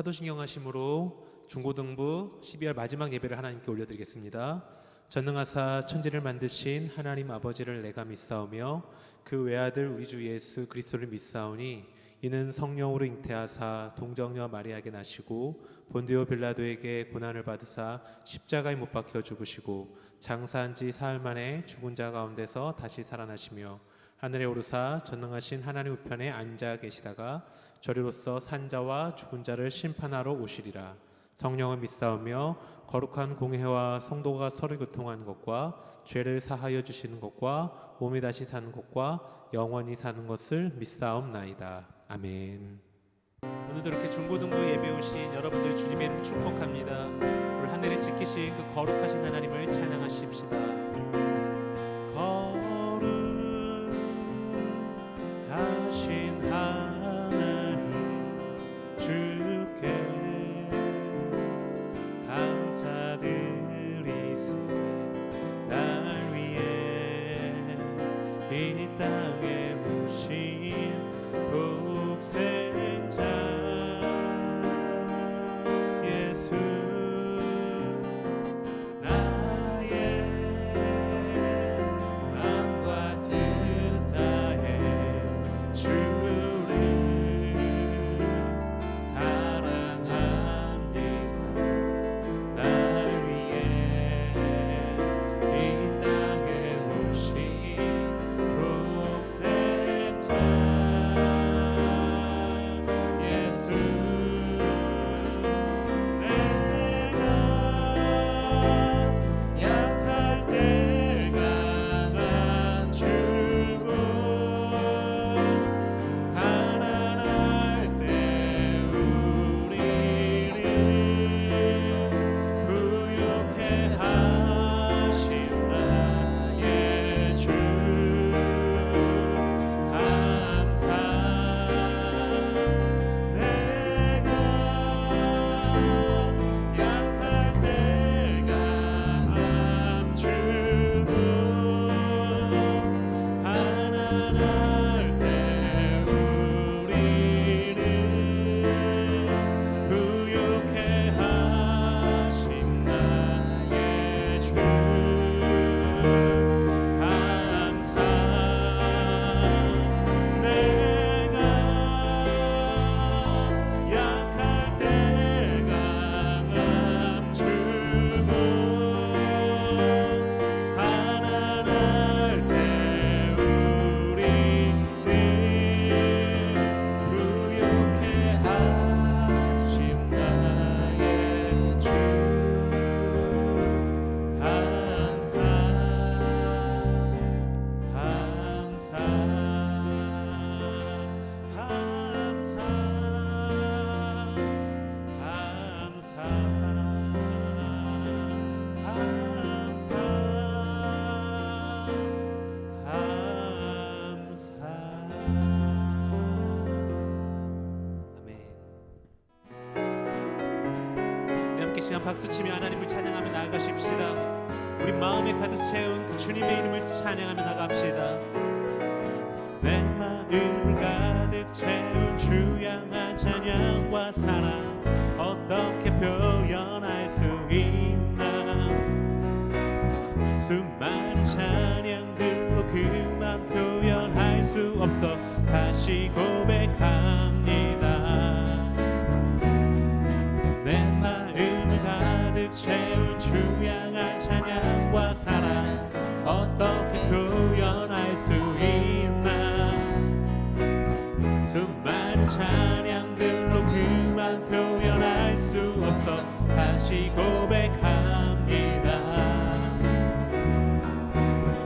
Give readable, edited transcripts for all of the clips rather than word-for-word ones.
사도신경 하심으로 중고등부 12월 마지막 예배를 하나님께 올려드리겠습니다. 전능하사 천지를 만드신 하나님 아버지를 내가 믿사오며 그 외아들 우리 주 예수 그리스도를 믿사오니 이는 성령으로 잉태하사 동정녀 마리아에게 나시고 본디오 빌라도에게 고난을 받으사 십자가에 못 박혀 죽으시고 장사한 지 사흘 만에 죽은 자 가운데서 다시 살아나시며 하늘에 오르사 전능하신 하나님 우편에 앉아 계시다가 저리로서 산자와 죽은 자를 심판하러 오시리라. 성령을 믿사오며 거룩한 공회와 성도가 서로 교통하는 것과 죄를 사하여 주시는 것과 몸이 다시 사는 것과 영원히 사는 것을 믿사옵나이다. 아멘. 오늘도 이렇게 중고등부 예배 오신 여러분들 주님의 이름 축복합니다. 오늘 하늘에 지키신 그 거룩하신 하나님을 찬양하십시다. 거룩하신 하나님 주께 감사드리세. 날 위해 이 땅에 오신 독생자 예수 나의 마음과 뜻 다해 주를 사랑합니다. 날 위해 이 땅에 오신 독생자 예수 내가 약할 때 강함주고 가난할 때 우리를 부욕해 하신 나의 주 감사. 내가 약할 때 강함주고 가난할 때 우리를 부욕해 하신 나의 주 감사. 내가 약할 때 강함주고 가난할 때 우리를 부욕해 하신 나의 주 감사. 아멘. 우리 함께 시간 박수치며 하나님을 찬양하며 나아가십시다. 우리 마음에 가득 채운 그 주님의 이름을 찬양하며 나갑시다. 내 마음을 가득 채운 주 향한 찬양과 사랑 어떻게 표현할 수 있나. 수많은 찬양들로 그만 표현할 수 없어 다시 고백합니다. 내 마음을 가득 채운 주 향한 찬양과 사랑 어떻게 표현할 수 있나. 수많은 찬양들로 그만 표현할 수 없어 다시 고백합니다.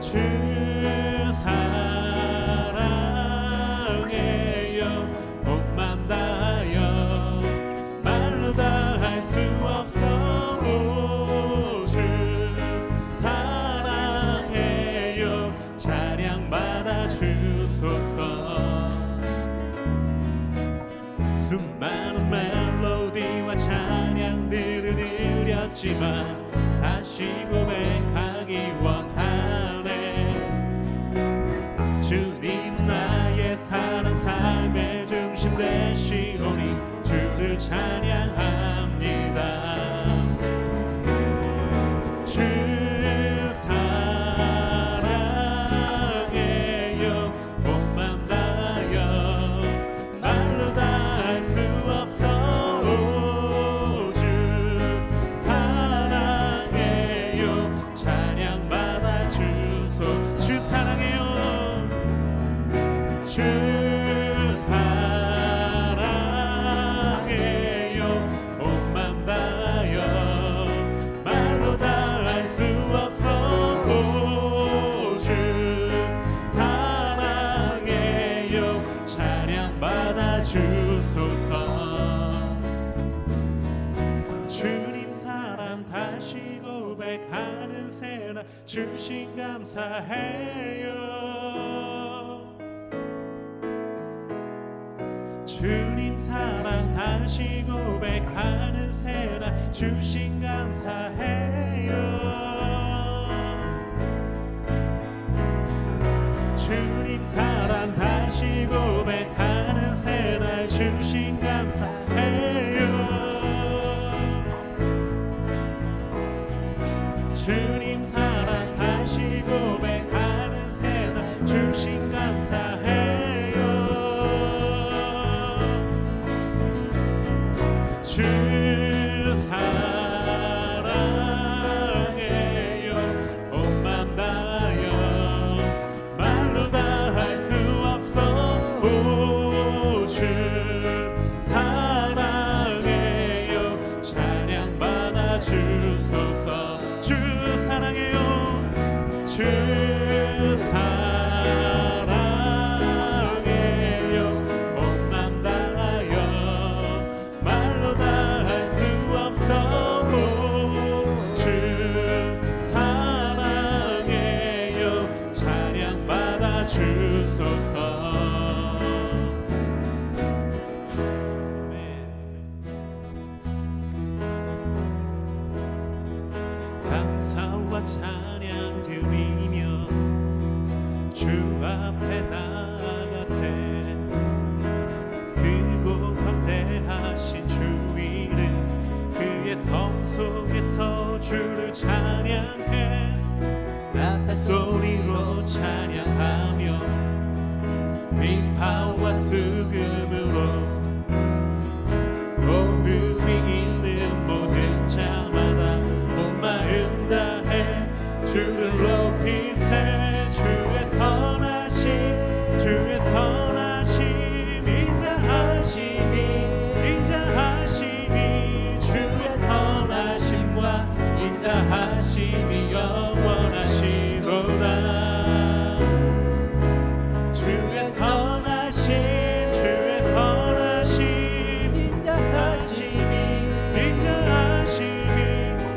주 사랑해요. 온 맘 다하여 말로 다 할 수 없어. 오, 주 사랑해요. 찬양 받아 주소서. 수많은 멜로디와 찬양들을 드렸지만 다시 고백하기 원하네. 주님 나의 사랑 삶의 중심 되시오니 주를 찬양하 주 사랑해요 온맘 다하여 말로 다 할 수 없어 오, 주 사랑해요 찬양 받아 주소서 주님 사랑 다시 고백하는 새날 주신 감사해요 주님 사랑 다시 고백하는 새날 주신 감사해요 주님 사랑 다시 고백하는 새날 주신 감사해요 주님 사랑 다시 고백하는 새날 주신 감사해요 주 사랑해요 온맘 다하여 말로 다 할 수 없어 오, 주 사랑해요 찬양 받아 주소서 주 사랑해요 주 사랑해요 온맘 다하여 말로 다 할 수 없어 오, 주 사랑해요 찬양 받아 주소서 감사와 찬양 드리며 주 앞에 나아가세 크고 광대하신 주 이름 그의 성 속에서 주를 찬양해 나팔 소리로 찬양하며 비파와 수금으로 호흡이 있는 모든 자마다 온 마음 다해 주를 높이세 주의 선하심 인자하심이 주의 선하심과 인자하심이 영원하시도다 주의 선하심 인자하심이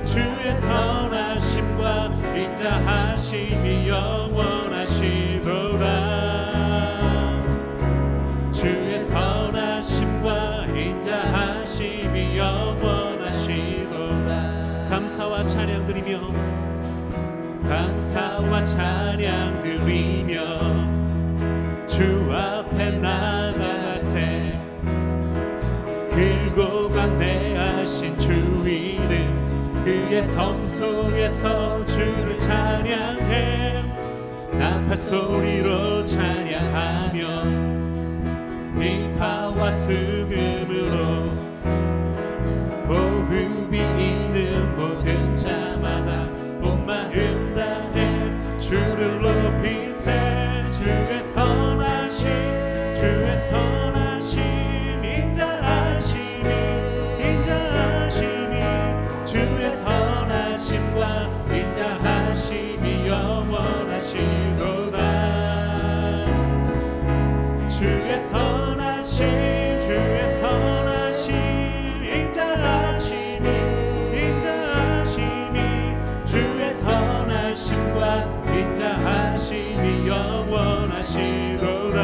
주의 선하심과 인자하심이 영원하시도다 주의 선하심과 인자하심이 영원하시도다 감사와 찬양 드리며 주 앞에 나가세 길고 광대하신 주 이름 그의 성 속에서 주를 찬양해 나팔 소리로 찬양하며 비파와 수금으로 호흡이 있는 모든 자마다 온 마음 다해 주를 높이세 주의 선하심 인자하심이 주의 선하심과 인자하심이 영원하시도다 주의 선하심 인자하심이 주의 선하심과 인자하심이 영원하시도다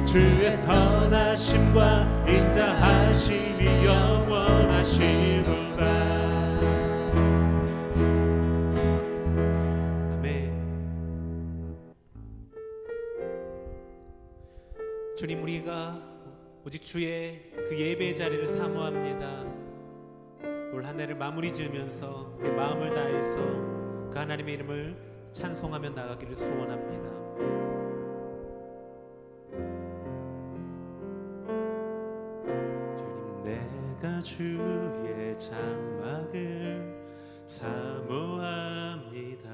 주의 선하심과 인자하심이 영원하시도다 아멘. 주님 우리가 오직 주의 그 예배 자리를 사모합니다. 올 한 해를 마무리 지으면서 우리 마음을 다해서 그 하나님의 이름을 찬송하며 나가기를 소원합니다. 주님 내가 주의 장막을 사모합니다.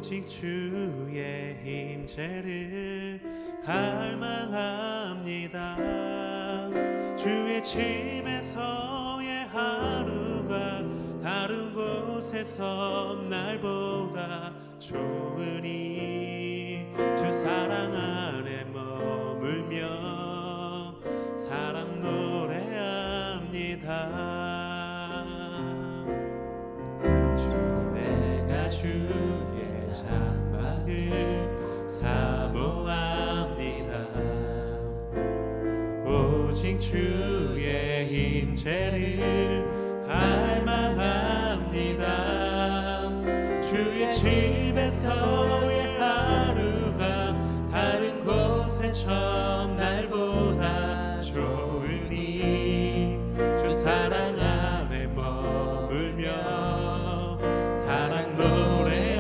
오직 주의 임재를 갈망합니다. 주의 집에서의 하루가 다른 곳에서 날보다 좋으니 주 사랑 안에 머물며 사랑 노래합니다. 내가 주의 장막을 사모합니다. 오직 주의 임재를 갈망합니다. 주의 집에서의 하루가 다른 곳의 첫날보다 좋으니 주 사랑 안에 머물며 사랑 노래합니다.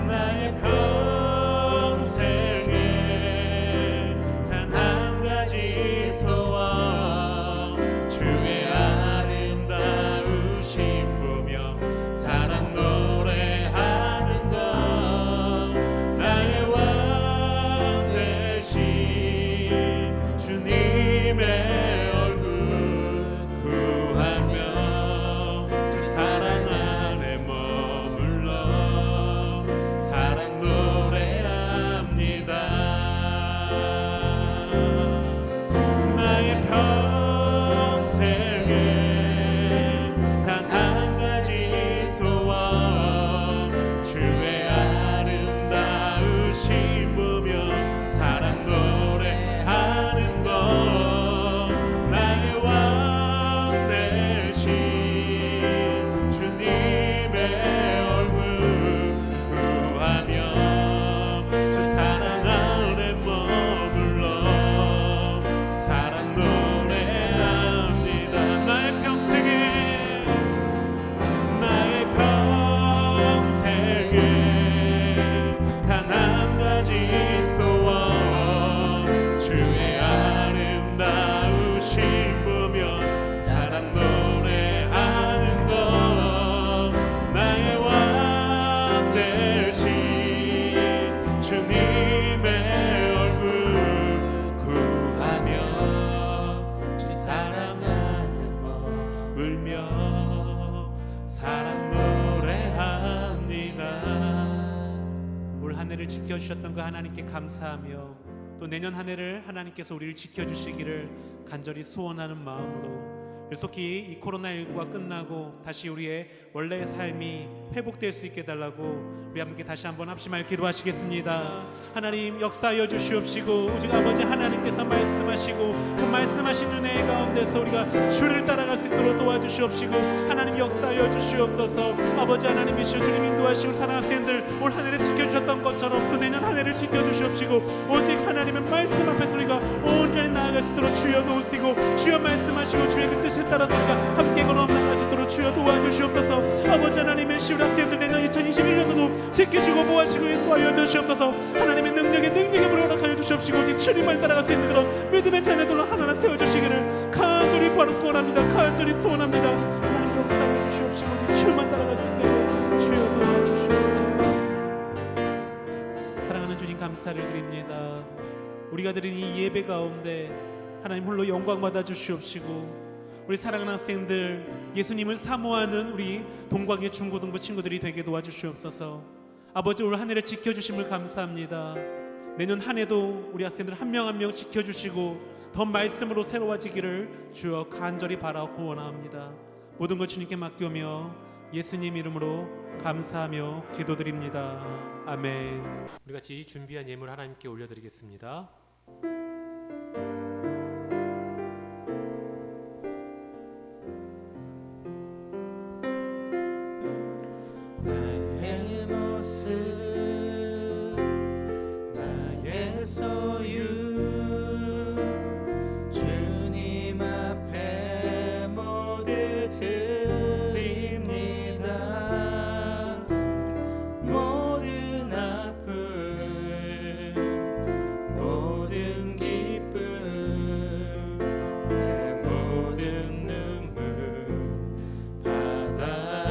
나의 평생에 단 한 가지 소원 주의 아름다우심 보며 사랑 노래하는 것 나의 왕 되신 주님의 지켜주셨던 그 하나님께 감사하며 또 내년 한 해를 하나님께서 우리를 지켜주시기를 간절히 소원하는 마음으로 속히 이 코로나19가 끝나고 다시 우리의 원래의 삶이 회복될 수 있게 달라고 우리 함께 다시 한번 합심하여 기도하시겠습니다. 하나님 역사하여 주시옵시고 오직 아버지 하나님께서 말씀하시고 그 말씀하신 은혜 가운데서 우리가 주를 따라갈 수 있도록 도와주시옵시고 하나님 역사하여 주시옵소서. 아버지 하나님이시여 주님 인도하시고 사랑하는 학생들 올 한 해를 지켜주셨던 것처럼 또 내년 한 해를 지켜주시옵시고 오직 하나님의 말씀 앞에서 우리가 온전히 나아갈 수 있도록 주여 도우시고 주여 말씀하시고 주의 그 뜻에 따라서 우리가 함께 걸어 나아갈 수 있도록 주여 도와주시옵소서. 아버지 하나님의 시우 학생들 내년 2021년도도 지키시고 보호하시고 인도하여 주시옵소서. 하나님의 능력에 불어 허락하여 주시옵시고 오직 주님을 따라갈 수 있는 그런 믿음의 자녀들로 하나하나 세워주시기를 간절히 구원합니다. 간절히 소원합니다. 하나님 역사하여 주시옵시고 오직 주만 따라갈 수 있도록 주여 도와주시옵소서. 사랑하는 주님 감사를 드립니다. 우리가 드린 이 예배 가운데 하나님 홀로 영광 받아 주시옵시고 우리 사랑하는 학생들 예수님을 사모하는 우리 동광의 중고등부 친구들이 되게 도와주시옵소서. 아버지 올 한 해를 지켜주심을 감사합니다. 내년 한 해도 우리 학생들 한 명 한 명 지켜주시고 더 말씀으로 새로워지기를 주여 간절히 바라고 원합니다. 모든 것 주님께 맡겨오며 예수님 이름으로 감사하며 기도드립니다. 아멘. 우리 같이 준비한 예물 하나님께 올려드리겠습니다. 나의 모습 나의 소유 주님 앞에 모두 드립니다. 모든 아픔 모든 기쁨 내 모든 눈물 받아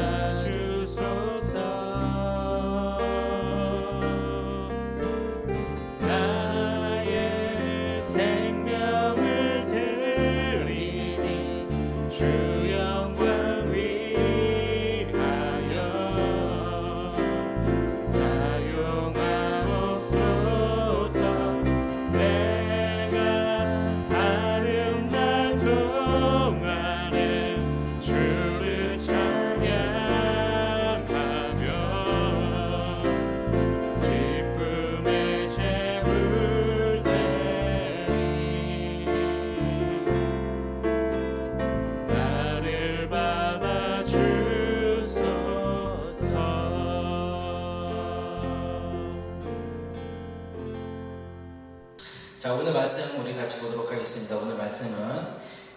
자, 오늘 말씀 우리 같이 보도록 하겠습니다. 오늘 말씀은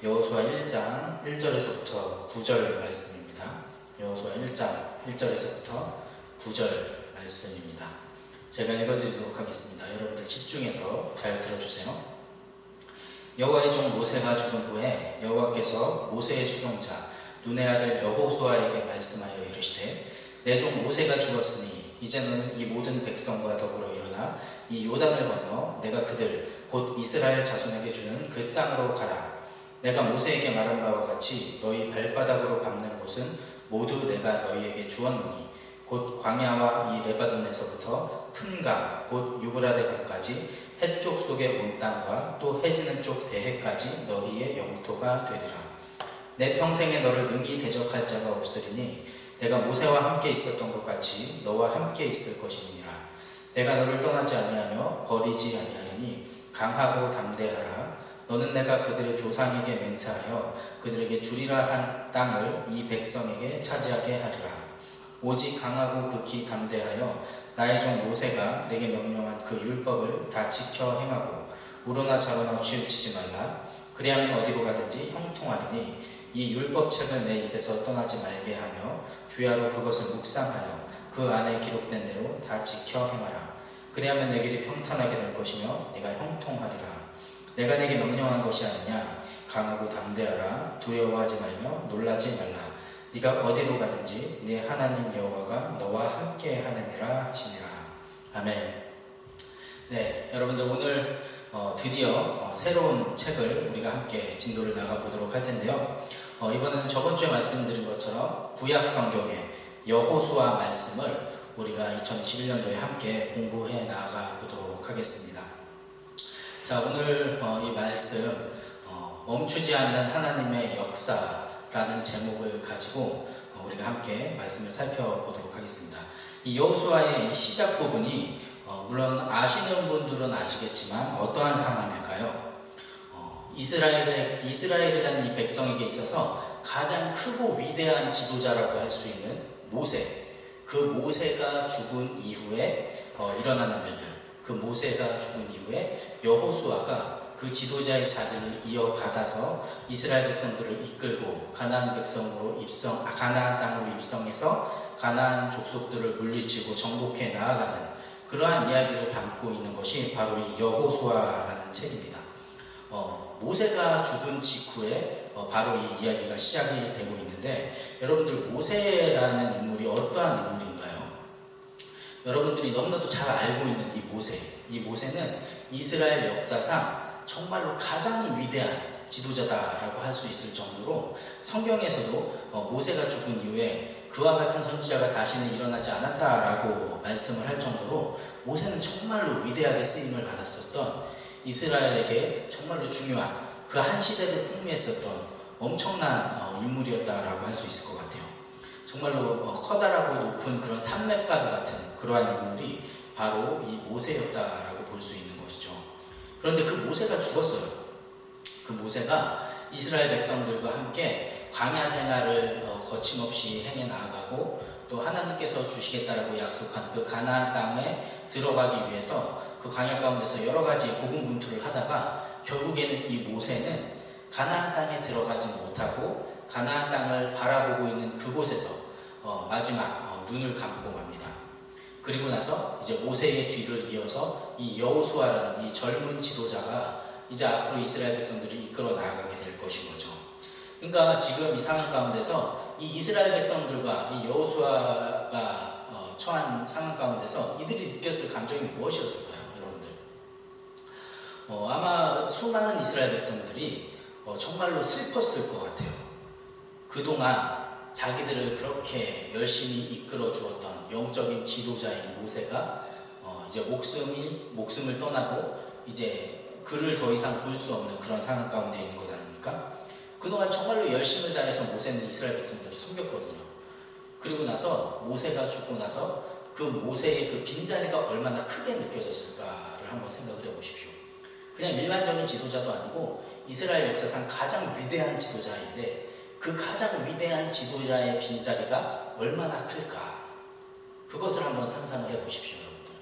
여호수아 1장 1절에서부터 9절 말씀입니다. 여호수아 1장 1절에서부터 9절 말씀입니다. 제가 읽어드리도록 하겠습니다. 여러분들 집중해서 잘 들어주세요. 여호와의 종 모세가 죽은 후에 여호와께서 모세의 수종자 눈의 아들 여호수아에게 말씀하여 이르시되 내 종 모세가 죽었으니 이제는 이 모든 백성과 더불어 일어나 이 요단을 건너 내가 그들 곧 이스라엘 자손에게 주는 그 땅으로 가라. 내가 모세에게 말한 바와 같이 너희 발바닥으로 밟는 곳은 모두 내가 너희에게 주었노니 곧 광야와 이 레바논에서부터 큰 강 곧 유브라데 강까지 해쪽 속의 온 땅과 또 해지는 쪽 대해까지 너희의 영토가 되리라. 내 평생에 너를 능히 대적할 자가 없으리니 내가 모세와 함께 있었던 것 같이 너와 함께 있을 것이니라. 내가 너를 떠나지 아니하며 버리지 아니하리니 강하고 담대하라. 너는 내가 그들의 조상에게 맹세하여 그들에게 주리라 한 땅을 이 백성에게 차지하게 하리라. 오직 강하고 극히 담대하여 나의 종 모세가 내게 명령한 그 율법을 다 지켜 행하고 우러나 좌우나 치우치지 말라. 그리하면 어디로 가든지 형통하리니 이 율법책을 내 입에서 떠나지 말게 하며 주야로 그것을 묵상하여 그 안에 기록된 대로 다 지켜 행하라. 그리하면 내 길이 평탄하게 될 것이며 네가 형통하리라. 내가 내게 명령한 것이 아니냐. 강하고 담대하라. 두려워하지 말며 놀라지 말라. 네가 어디로 가든지 네 하나님 여호와가 너와 함께 하느니라 하시니라. 아멘. 네, 여러분들 오늘 드디어 새로운 책을 우리가 함께 진도를 나가보도록 할 텐데요. 이번에는 저번 주에 말씀드린 것처럼 구약 성경의 여호수아 말씀을 우리가 2021년도에 함께 공부해 나가 보도록 하겠습니다. 자, 오늘 이 말씀 멈추지 않는 하나님의 역사라는 제목을 가지고 우리가 함께 말씀을 살펴보도록 하겠습니다. 이 여호수아의 이 시작 부분이 물론 아시는 분들은 아시겠지만 어떠한 상황일까요? 이스라엘이라는 이 백성에게 있어서 가장 크고 위대한 지도자라고 할 수 있는 모세, 그 모세가 죽은 이후에 일어나는 일들, 그 모세가 죽은 이후에 여호수아가 그 지도자의 자리를 이어받아서 이스라엘 백성들을 이끌고 가나안 땅으로 입성해서 가나안 족속들을 물리치고 정복해 나아가는 그러한 이야기를 담고 있는 것이 바로 이 여호수아라는 책입니다. 모세가 죽은 직후에 바로 이 이야기가 시작이 되고 있는데, 여러분들 모세라는 인물이 어떠한 인물인가요? 여러분들이 너무나도 잘 알고 있는 이 모세는 이스라엘 역사상 정말로 가장 위대한 지도자다라고 할 수 있을 정도로 성경에서도 모세가 죽은 이후에 그와 같은 선지자가 다시는 일어나지 않았다라고 말씀을 할 정도로 모세는 정말로 위대하게 쓰임을 받았었던 이스라엘에게 정말로 중요한 그 한 시대를 풍미했었던 엄청난 인물이었다라고 할 수 있을 것 같아요. 정말로 커다랗고 높은 그런 산맥과도 같은 그러한 인물이 바로 이 모세였다라고 볼 수 있는 것이죠. 그런데 그 모세가 죽었어요. 그 모세가 이스라엘 백성들과 함께 광야 생활을 거침없이 행해 나아가고 또 하나님께서 주시겠다라고 약속한 그 가나안 땅에 들어가기 위해서 그 광야 가운데서 여러 가지 고군분투를 하다가 결국에는 이 모세는 가나안 땅에 들어가지 못하고 가나안 땅을 바라보고 있는 그곳에서 마지막 눈을 감고 맙니다. 그리고 나서 이제 모세의 뒤를 이어서 이 여호수아라는 이 젊은 지도자가 이제 앞으로 이스라엘 백성들을 이끌어 나아가게 될 것인 거죠. 그러니까 지금 이 상황 가운데서 이 이스라엘 백성들과 이 여호수아가 처한 상황 가운데서 이들이 느꼈을 감정이 무엇이었을까요? 아마 수많은 이스라엘 백성들이 정말로 슬펐을 것 같아요. 그동안 자기들을 그렇게 열심히 이끌어 주었던 영적인 지도자인 모세가 이제 목숨을 떠나고 이제 그를 더 이상 볼 수 없는 그런 상황 가운데 있는 것 아닙니까? 그동안 정말로 열심을 다해서 모세는 이스라엘 백성들을 섬겼거든요. 그리고 나서 모세가 죽고 나서 그 모세의 그 빈자리가 얼마나 크게 느껴졌을까를 한번 생각을 해보십시오. 그냥 일반적인 지도자도 아니고 이스라엘 역사상 가장 위대한 지도자인데 그 가장 위대한 지도자의 빈자리가 얼마나 클까? 그것을 한번 상상을 해보십시오, 여러분들.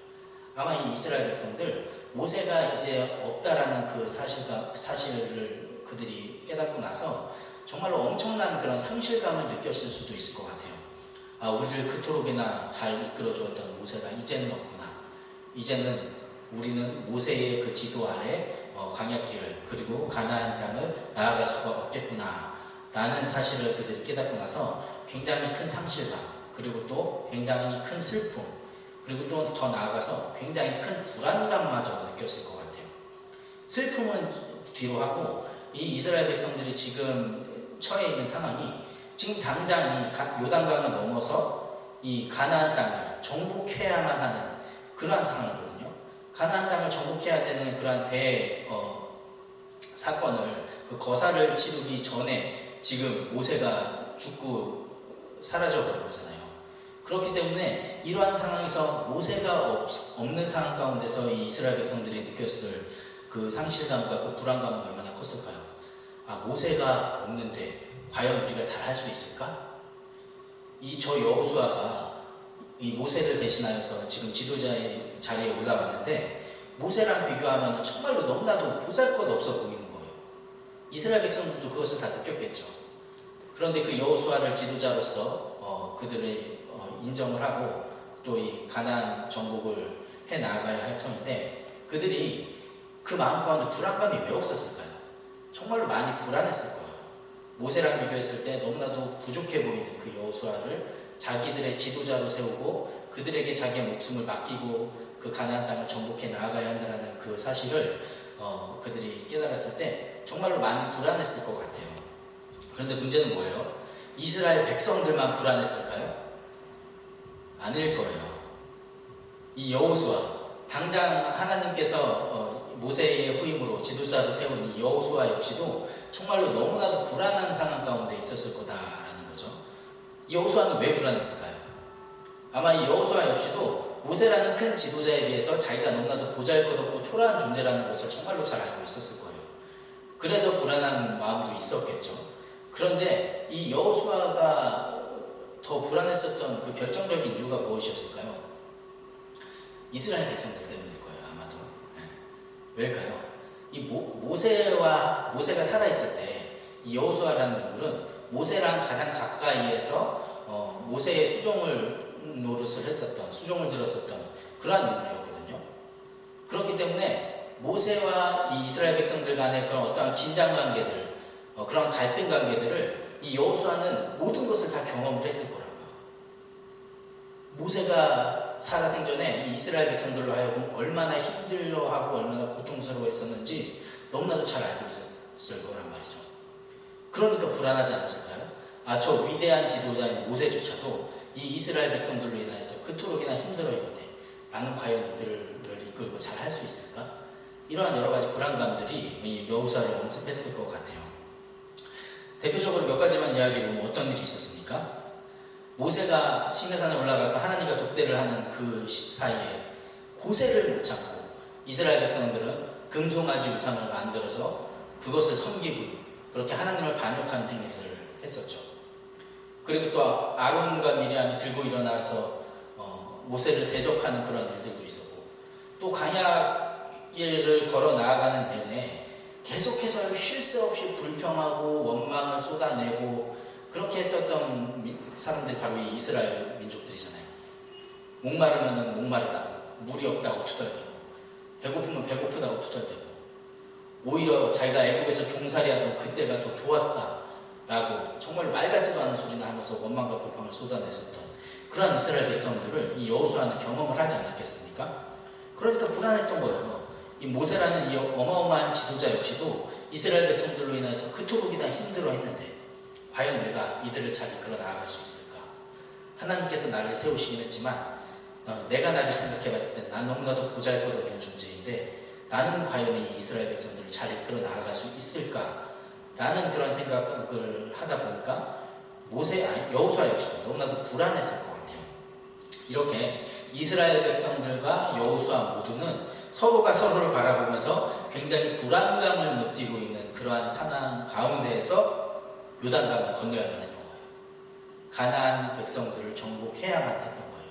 아마 이 이스라엘 백성들 모세가 이제 없다라는 그 사실을 그들이 깨닫고 나서 정말로 엄청난 그런 상실감을 느꼈을 수도 있을 것 같아요. 아, 우리를 그토록이나 잘 이끌어 주었던 모세가 이제는 없구나. 이제는 우리는 모세의 그 지도 아래 광야길을 그리고 가나안 땅을 나아갈 수가 없겠구나 라는 사실을 그들이 깨닫고 나서 굉장히 큰 상실감, 그리고 또 굉장히 큰 슬픔, 그리고 또 더 나아가서 굉장히 큰 불안감마저 느꼈을 것 같아요. 슬픔은 뒤로 하고 이 이스라엘 백성들이 지금 처해 있는 상황이 지금 당장 이 요단강을 넘어서 이 가나안 땅을 정복해야만 하는 그러한 상황이거든요. 가나안 땅을 정복해야 되는 그러한 사건을 그 거사를 치르기 전에 지금 모세가 죽고 사라져버린 거잖아요. 그렇기 때문에 이러한 상황에서 모세가 없는 상황 가운데서 이 이스라엘 백성들이 느꼈을 그 상실감과 그 불안감은 얼마나 컸을까요? 아, 모세가 없는데 과연 우리가 잘할 수 있을까? 저 여호수아가 이 모세를 대신하여서 지금 지도자의 자리에 올라갔는데 모세랑 비교하면 정말로 너무나도 보잘것없어 보이는 거예요. 이스라엘 백성들도 그것을 다 느꼈겠죠. 그런데 그 여호수아를 지도자로서 그들의 인정을 하고 또 이 가나안 정복을 해 나가야 할 터인데 그들이 그 마음 가운데 불안감이 왜 없었을까요? 정말로 많이 불안했을 거예요. 모세랑 비교했을 때 너무나도 부족해 보이는 그 여호수아를 자기들의 지도자로 세우고 그들에게 자기의 목숨을 맡기고 그 가나안 땅을 정복해 나아가야 한다는 그 사실을 그들이 깨달았을 때 정말로 많이 불안했을 것 같아요. 그런데 문제는 뭐예요? 이스라엘 백성들만 불안했을까요? 아닐 거예요. 이 여호수아, 당장 하나님께서 모세의 후임으로 지도자로 세운 이 여호수아 역시도 정말로 너무나도 불안한 상황 가운데 있었을 거다라는 거죠. 이 여호수아는 왜 불안했을까요? 아마 이 여호수아 역시도 모세라는 큰 지도자에 비해서 자기가 너무나도 보잘것없고 초라한 존재라는 것을 정말로 잘 알고 있었을 거예요. 그래서 불안한 마음도 있었겠죠. 그런데 이 여호수아가 더 불안했었던 그 결정적인 이유가 무엇이었을까요? 이스라엘 백성들 때문일 거예요, 아마도. 네. 왜일까요? 이 모세가 살아있을 때 이 여호수아라는 인물은 모세랑 가장 가까이에서 모세의 수종을 노릇을 했었던, 수종을 들었었던 그러한 인물이었거든요. 그렇기 때문에 모세와 이 이스라엘 백성들 간의 그런 어떠한 긴장 관계들, 그런 갈등 관계들을 이 여호수아는 모든 것을 다 경험을 했을 거라고요. 모세가 살아 생전에 이 이스라엘 백성들로 하여금 얼마나 힘들어하고 얼마나 고통스러워했었는지 너무나도 잘 알고 있었을 거란 말이죠. 그러니까 불안하지 않았을까요? 아, 저 위대한 지도자인 모세조차도 이 이스라엘 백성들로 인해서 그토록이나 힘들어했는데 나는 과연 이들을 이끌고 잘 할 수 있을까? 이러한 여러 가지 불안감들이 이 여호수아를 엄습했을 것 같아요. 대표적으로 몇 가지만 이야기해보면 어떤 일이 있었습니까? 모세가 시내산에 올라가서 하나님과 독대를 하는 그 사이에 고새를 못 잡고 이스라엘 백성들은 금송아지 우상을 만들어서 그것을 섬기고 그렇게 하나님을 반역하는 행위들을 했었죠. 그리고 또 아론과 미리암이 들고 일어나서 모세를 대적하는 그런 일들도 있었고 또 광야길을 걸어 나아가는 내내 계속해서 쉴 새 없이 불평하고 원망을 쏟아내고 그렇게 했었던 사람들이 바로 이 이스라엘 민족들이잖아요. 목마르면 목마르다고, 물이 없다고 투덜대고, 배고프면 배고프다고 투덜대고, 오히려 자기가 애굽에서 종살이하던 그때가 더 좋았다라고 정말 말 같지도 않은 소리나 하면서 원망과 불평을 쏟아냈었던 그러한 이스라엘 백성들을 이 여호수아는 경험을 하지 않았겠습니까? 그러니까 불안했던 거예요. 이 모세라는 이 어마어마한 지도자 역시도 이스라엘 백성들로 인해서 그토록이나 힘들어했는데 과연 내가 이들을 잘 이끌어 나아갈 수 있을까? 하나님께서 나를 세우시긴 했지만 내가 나를 생각해봤을 때 난 너무나도 보잘것없는 존재인데 나는 과연 이 이스라엘 백성들을 잘 이끌어 나아갈 수 있을까? 라는 그런 생각을 하다 보니까 여호수아 역시도 너무나도 불안했을 것 같아요. 이렇게 이스라엘 백성들과 여호수아 모두는 서로가 서로를 바라보면서 굉장히 불안감을 느끼고 있는 그러한 상황 가운데에서 요단강을 건너야만 했던 거예요. 가나안 백성들을 정복해야만 했던 거예요.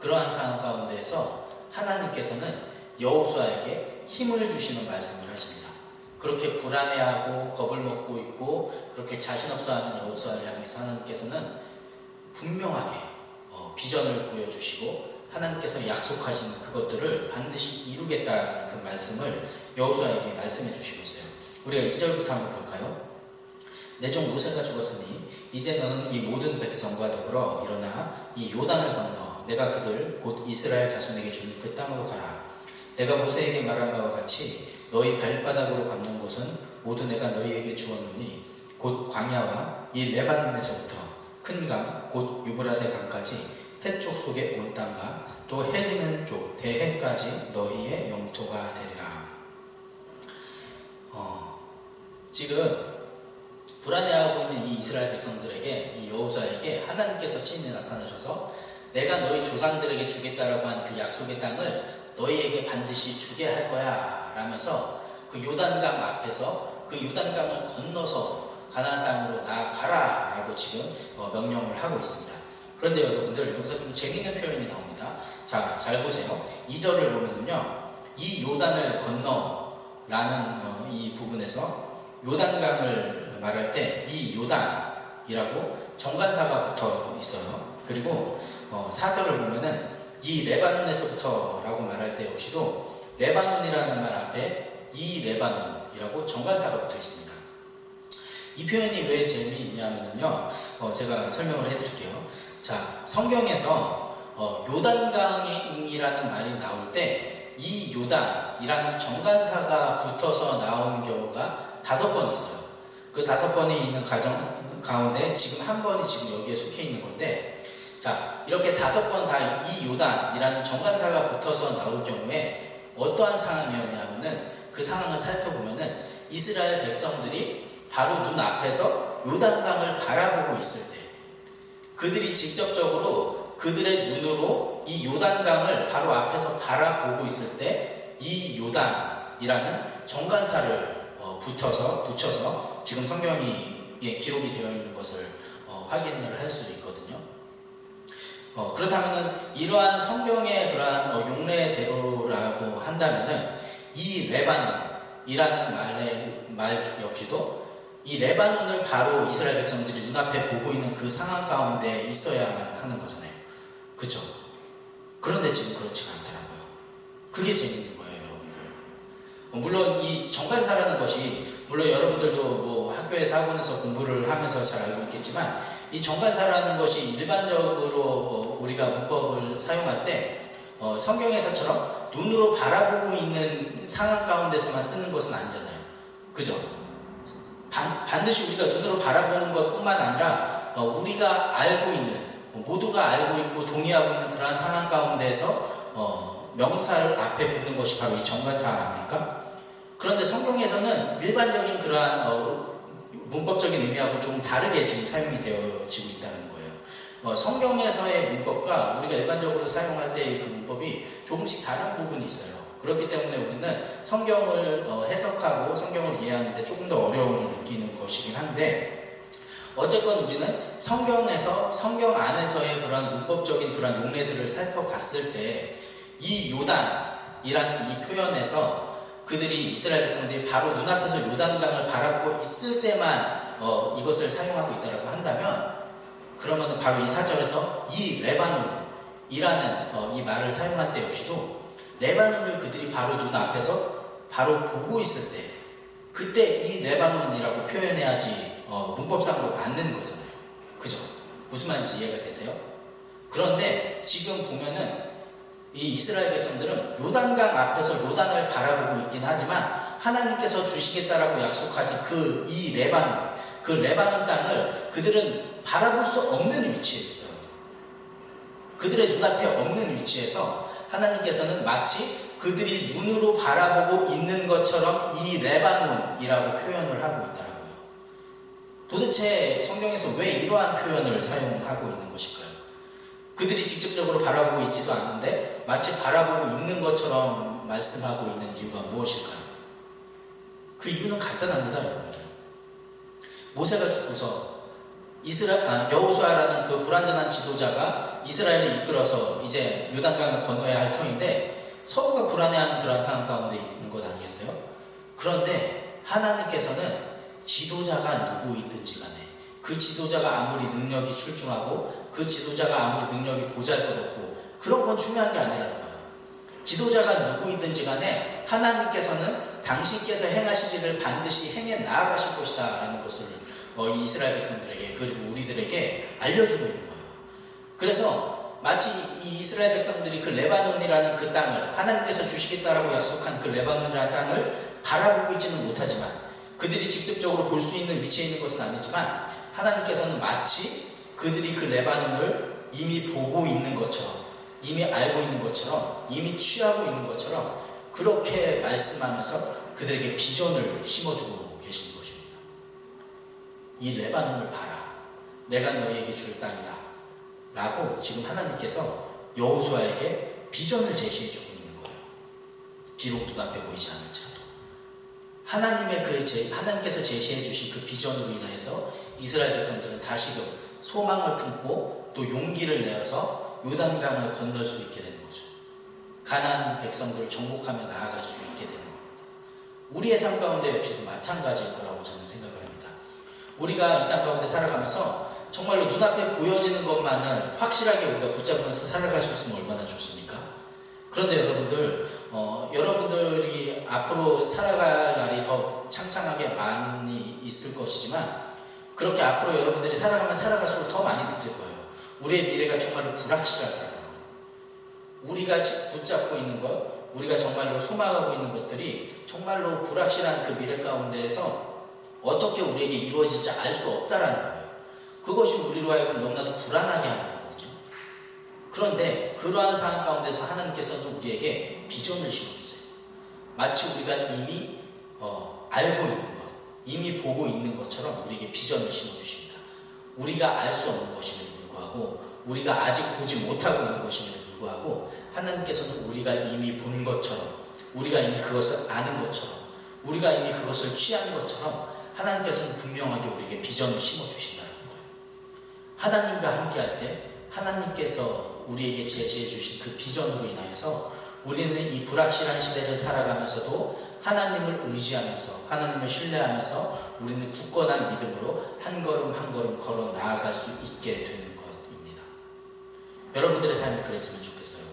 그러한 상황 가운데에서 하나님께서는 여호수아에게 힘을 주시는 말씀을 하십니다. 그렇게 불안해하고 겁을 먹고 있고 그렇게 자신 없어하는 여호수아를 향해서 하나님께서는 분명하게 비전을 보여주시고 하나님께서 약속하신 그것들을 반드시 이루겠다는 그 말씀을 여호수아에게 말씀해 주시고 있어요. 우리가 2절부터 한번 볼까요? 내 종 모세가 죽었으니 이제 너는 이 모든 백성과 더불어 일어나 이 요단을 건너 내가 그들 곧 이스라엘 자손에게 준 그 땅으로 가라. 내가 모세에게 말한 바와 같이 너희 발바닥으로 밟는 곳은 모두 내가 너희에게 주었노니 곧 광야와 이 레바논에서부터 큰 강 곧 유브라데 강까지 해쪽 속에 온 땅과 또 해지는 쪽 대해까지 너희의 영토가 되리라. 지금 불안해하고 있는 이 이스라엘 백성들에게 이 여호수아에게 하나님께서 친히 나타나셔서 내가 너희 조상들에게 주겠다라고 한 그 약속의 땅을 너희에게 반드시 주게 할 거야 라면서 그 요단강 앞에서 그 요단강을 건너서 가나안 땅으로 나아가라 라고 지금 명령을 하고 있습니다. 그런데 여러분들 여기서 좀 재미있는 표현이 나옵니다. 자, 잘 보세요. 2절을 보면요, 이 요단을 건너라는 이 부분에서 요단강을 말할 때 이 요단이라고 정관사가 붙어 있어요. 그리고 4절을 보면은 이 레바논에서부터 라고 말할 때 역시도 레바논이라는 말 앞에 이 레바논이라고 정관사가 붙어 있습니다. 이 표현이 왜 재미있냐면요, 제가 설명을 해드릴게요. 자, 성경에서 요단강이라는 말이 나올 때 이 요단이라는 정관사가 붙어서 나오는 경우가 5번 있어요. 그 5번이 있는 가운데 지금 한 번이 지금 여기에 속해 있는 건데, 자, 이렇게 5번 다 이 요단이라는 정관사가 붙어서 나올 경우에 어떠한 상황이었냐면은 그 상황을 살펴보면은 이스라엘 백성들이 바로 눈앞에서 요단강을 바라보고 있을 때 그들이 직접적으로 그들의 눈으로 이 요단강을 바로 앞에서 바라보고 있을 때 이 요단이라는 정관사를 붙여서 지금 성경이 기록이 되어 있는 것을 확인을 할 수 있거든요. 그렇다면은 이러한 성경의 그러한 용례대로라고 한다면은 이 레바논이라는 말 역시도 이 레바논을 바로 이스라엘 백성들이 눈앞에 보고 있는 그 상황 가운데 있어야만 하는 거잖아요. 그죠? 그런데 지금 그렇지가 않더라고요. 그게 재밌는 거예요, 여러분들. 물론 이 정관사라는 것이, 물론 여러분들도 뭐 학교에서 학원에서 공부를 하면서 잘 알고 있겠지만, 이 정관사라는 것이 일반적으로 우리가 문법을 사용할 때 성경에서처럼 눈으로 바라보고 있는 상황 가운데서만 쓰는 것은 아니잖아요. 그죠? 반드시 우리가 눈으로 바라보는 것뿐만 아니라 우리가 알고 있는, 모두가 알고 있고 동의하고 있는 그러한 상황 가운데서 명사를 앞에 붙는 것이 바로 이 정관사 아닙니까? 그런데 성경에서는 일반적인 그러한 문법적인 의미하고 조금 다르게 지금 사용이 되어지고 있다는 거예요. 성경에서의 문법과 우리가 일반적으로 사용할 때의 그 문법이 조금씩 다른 부분이 있어요. 그렇기 때문에 우리는 성경을 해석하고 성경을 이해하는데 조금 더 어려움을 느끼는 것이긴 한데, 어쨌건 우리는 성경에서, 성경 안에서의 그런 문법적인 그런 용례들을 살펴봤을 때 이 요단이라는 이 표현에서 그들이, 이스라엘 백성들이 바로 눈앞에서 요단강을 바라보고 있을 때만 이것을 사용하고 있다고 한다면, 그러면 바로 이 4절에서 이 레바논이라는 이 말을 사용할 때 역시도 레바논을 그들이 바로 눈앞에서 바로 보고 있을 때, 그때 이 레바논이라고 표현해야지 문법상으로 맞는 거잖아요. 그죠? 무슨 말인지 이해가 되세요? 그런데 지금 보면은 이 이스라엘 백성들은 요단강 앞에서 요단을 바라보고 있긴 하지만 하나님께서 주시겠다라고 약속하신 이 레바논, 그 레바논 땅을 그들은 바라볼 수 없는 위치에 있어요. 그들의 눈앞에 없는 위치에서 하나님께서는 마치 그들이 눈으로 바라보고 있는 것처럼 이 레바논이라고 표현을 하고 있다라고요. 도대체 성경에서 왜 이러한 표현을 사용하고 있는 것일까요? 그들이 직접적으로 바라보고 있지도 않는데 마치 바라보고 있는 것처럼 말씀하고 있는 이유가 무엇일까요? 그 이유는 간단합니다, 여러분들. 모세가 죽고서 여호수아라는 그 불완전한 지도자가 이스라엘을 이끌어서 이제 요단강을 건너야 할 터인데, 서로가 불안해하는 그런 상황 가운데 있는 것 아니겠어요? 그런데 하나님께서는 지도자가 누구이든지 간에 그 지도자가 아무리 능력이 출중하고 그 지도자가 아무리 능력이 보잘것없고 그런 건 중요한 게 아니라는 거예요. 지도자가 누구이든지 간에 하나님께서는 당신께서 행하실 일을 반드시 행해 나아가실 것이다 라는 것을 이 이스라엘 백성들에게 그리고 우리들에게 알려주고 있는 거예요. 그래서 마치 이 이스라엘 백성들이 그 레바논이라는 그 땅을 하나님께서 주시겠다라고 약속한 그 레바논이라는 땅을 바라보고 있지는 못하지만 그들이 직접적으로 볼 수 있는 위치에 있는 것은 아니지만 하나님께서는 마치 그들이 그 레바논을 이미 보고 있는 것처럼 이미 알고 있는 것처럼 이미 취하고 있는 것처럼 그렇게 말씀하면서 그들에게 비전을 심어주고 계시는 것입니다. 이 레바논을 봐라. 내가 너희에게 줄 땅이다. 라고 지금 하나님께서 여호수아에게 비전을 제시해주고 있는 거예요. 비록 눈앞에 보이지 않을지라도 하나님께서 제시해주신 그 비전으로 인하여서 이스라엘 백성들은 다시금 소망을 품고 또 용기를 내어서 요단강을 건널 수 있게 되는 거죠. 가나안 백성들을 정복하며 나아갈 수 있게 되는 겁니다. 우리의 삶 가운데 역시도 마찬가지일 거라고 저는 생각을 합니다. 우리가 이 땅 가운데 살아가면서 정말로 눈앞에 보여지는 것만은 확실하게 우리가 붙잡으면서 살아갈 수 있으면 얼마나 좋습니까? 그런데 여러분들이 앞으로 살아갈 날이 더 창창하게 많이 있을 것이지만 그렇게 앞으로 여러분들이 살아가면 살아갈수록 더 많이 느낄 거예요. 우리의 미래가 정말로 불확실하다는 것. 우리가 붙잡고 있는 것, 우리가 정말로 소망하고 있는 것들이 정말로 불확실한 그 미래 가운데에서 어떻게 우리에게 이루어질지 알 수 없다라는 거예요. 그것이 우리로 하여금 너무나도 불안하게 하는 거거든요. 그런데 그러한 상황 가운데서 하나님께서는 우리에게 비전을 심어주세요. 마치 우리가 이미 알고 있는 것, 이미 보고 있는 것처럼 우리에게 비전을 심어주십니다. 우리가 알 수 없는 것임에도 불구하고 우리가 아직 보지 못하고 있는 것임에도 불구하고 하나님께서는 우리가 이미 본 것처럼 우리가 이미 그것을 아는 것처럼 우리가 이미 그것을 취한 것처럼 하나님께서는 분명하게 우리에게 비전을 심어주신다는 거예요. 하나님과 함께할 때 하나님께서 우리에게 제시해 주신 그 비전으로 인하여서 우리는 이 불확실한 시대를 살아가면서도 하나님을 의지하면서 하나님을 신뢰하면서 우리는 굳건한 믿음으로 한 걸음 한 걸음 걸어 나아갈 수 있게 되는 것입니다. 여러분들의 삶이 그랬으면 좋겠어요.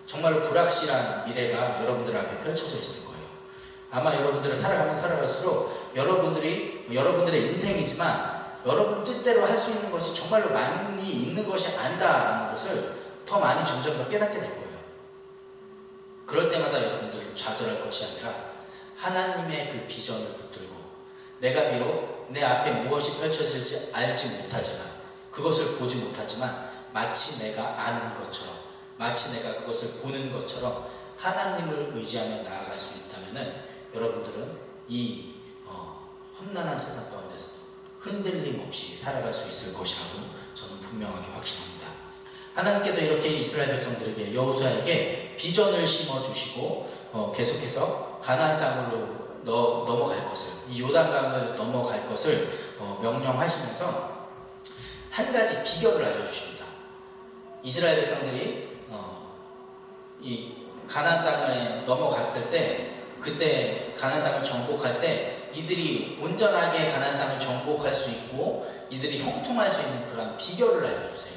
정말로 불확실한 미래가 여러분들 앞에 펼쳐져 있을 거예요. 아마 여러분들을 살아가면 살아갈수록 여러분들의 인생이지만 여러분 뜻대로 할 수 있는 것이 정말로 많이 있는 것이 아니다라는 것을 더 많이 점점 더 깨닫게 될 거예요. 그럴 때마다 여러분들을 좌절할 것이 아니라 하나님의 그 비전을 붙들고 내가 비록 내 앞에 무엇이 펼쳐질지 알지 못하지만 그것을 보지 못하지만 마치 내가 아는 것처럼 마치 내가 그것을 보는 것처럼 하나님을 의지하며 나아갈 수 있다면 여러분들은 이 험난한 세상 가운데서 흔들림 없이 살아갈 수 있을 것이라고 저는 분명하게 확신합니다. 하나님께서 이렇게 이스라엘 백성들에게 여호수아에게 비전을 심어주시고 계속해서 가나안 땅으로 넘어갈 것을 이 요단강을 넘어갈 것을 명령하시면서 한 가지 비결을 알려주십니다. 이스라엘 백성들이 이 가나안 땅에 넘어갔을 때 그때 가나안 땅을 정복할 때 이들이 온전하게 가나안 땅을 정복할 수 있고 이들이 형통할 수 있는 그런 비결을 알려주세요.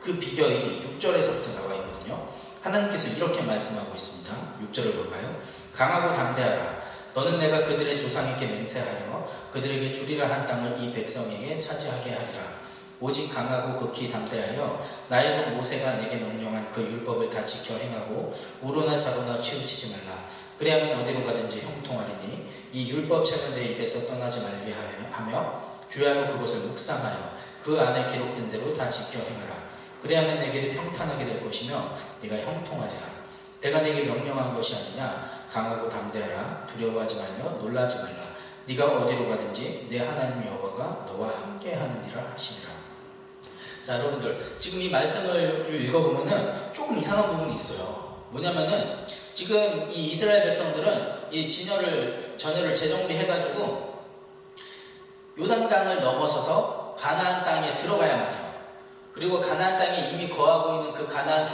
그 비결이 6절에서부터 나와 있거든요. 하나님께서 이렇게 말씀하고 있습니다. 6절을 볼까요? 강하고 담대하라. 너는 내가 그들의 조상에게 맹세하여 그들에게 주리라 한 땅을 이 백성에게 차지하게 하리라. 오직 강하고 극히 담대하여 나의 종 모세가 내게 명령한 그 율법을 다 지켜 행하고 우로나 좌로나 치우치지 말라. 그래야만 어디로 가든지 형통하리니 이 율법책을 내 입에서 떠나지 말게 하며 주야로 그것을 묵상하여 그 안에 기록된 대로 다 지켜 행하라. 그래야만 내게 평탄하게 될 것이며 네가 형통하리라. 내가 내게 명령한 것이 아니냐. 강하고 담대하라. 두려워하지 말며 놀라지 말라. 네가 어디로 가든지 내 하나님 여호와가 너와 함께 하느니라 하시니라. 자, 여러분들 지금 이 말씀을 읽어보면은 조금 이상한 부분이 있어요. 뭐냐면은 지금 이 이스라엘 백성들은 이 전열을 재정비해가지고 요단강을 넘어서서 가나안 땅에 들어가야만 해요. 그리고 가나안 땅에 이미 거하고 있는 그 가나안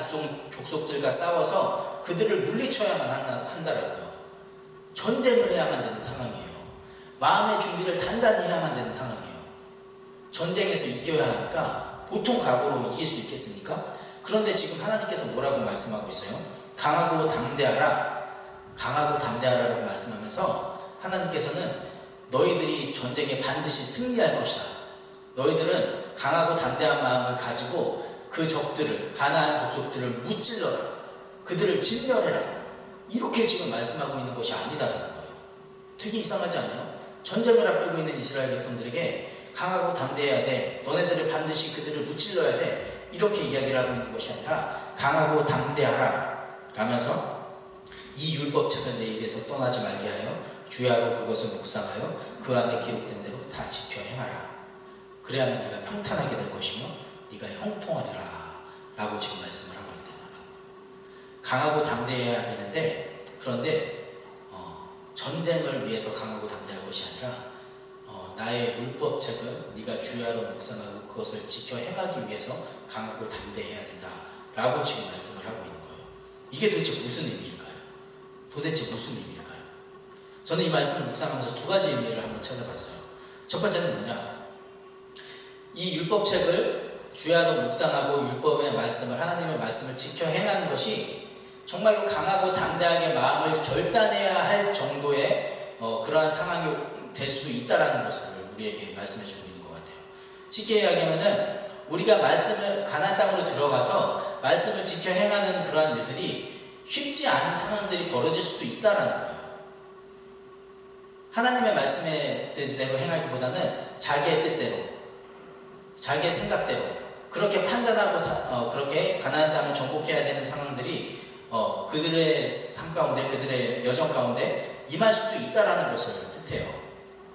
족속들과 싸워서 그들을 물리쳐야만 한다라고요. 전쟁을 해야만 되는 상황이에요. 마음의 준비를 단단히 해야만 되는 상황이에요. 전쟁에서 이겨야 하니까 보통 각오로 이길 수 있겠습니까? 그런데 지금 하나님께서 뭐라고 말씀하고 있어요? 강하고 담대하라. 강하고 담대하라라고 말씀하면서 하나님께서는 너희들이 전쟁에 반드시 승리할 것이다. 너희들은 강하고 담대한 마음을 가지고 그 적들을, 가나안 족속들을 무찔러라. 그들을 진멸해라. 이렇게 지금 말씀하고 있는 것이 아니다라는 거예요. 되게 이상하지 않아요? 전쟁을 앞두고 있는 이스라엘 백성들에게 강하고 담대해야 돼. 너네들을 반드시 그들을 무찔러야 돼. 이렇게 이야기를 하고 있는 것이 아니라 강하고 담대하라 라면서 이 율법책을 내 입에서 떠나지 말게 하여 주야로 그것을 묵상하여 그 안에 기록된 대로 다 지켜 행하라. 그래야만 네가 평탄하게 될 것이며 네가 형통하리라 라고 지금 말씀을 하고 있다는 거예요. 강하고 담대해야 되는데 그런데 전쟁을 위해서 강하고 담대할 것이 아니라 나의 율법책을 네가 주야로 묵상하고 그것을 지켜 행하기 위해서 강하고 담대해야 된다 라고 지금 말씀을 하고 있는 거예요. 이게 도대체 무슨 의미일까요? 도대체 무슨 의미일까요? 저는 이 말씀을 묵상하면서 두 가지 의미를 한번 찾아봤어요. 첫 번째는 뭐냐? 이 율법책을 주야로 묵상하고 율법의 말씀을, 하나님의 말씀을 지켜 행하는 것이 정말로 강하고 담대하게 마음을 결단해야 할 정도의 그러한 상황이 될 수도 있다라는 것을 우리에게 말씀해 주고 있는 것 같아요. 쉽게 이야기하면은 우리가 말씀을 가나안 땅으로 들어가서 말씀을 지켜 행하는 그러한 일들이 쉽지 않은 상황들이 벌어질 수도 있다라는 거예요. 하나님의 말씀의 뜻대로 행하기보다는 자기의 뜻대로, 자기의 생각대로 그렇게 판단하고 그렇게 가나안 땅을 정복해야 되는 상황들이 그들의 삶 가운데, 그들의 여정 가운데 임할 수도 있다라는 것을 뜻해요.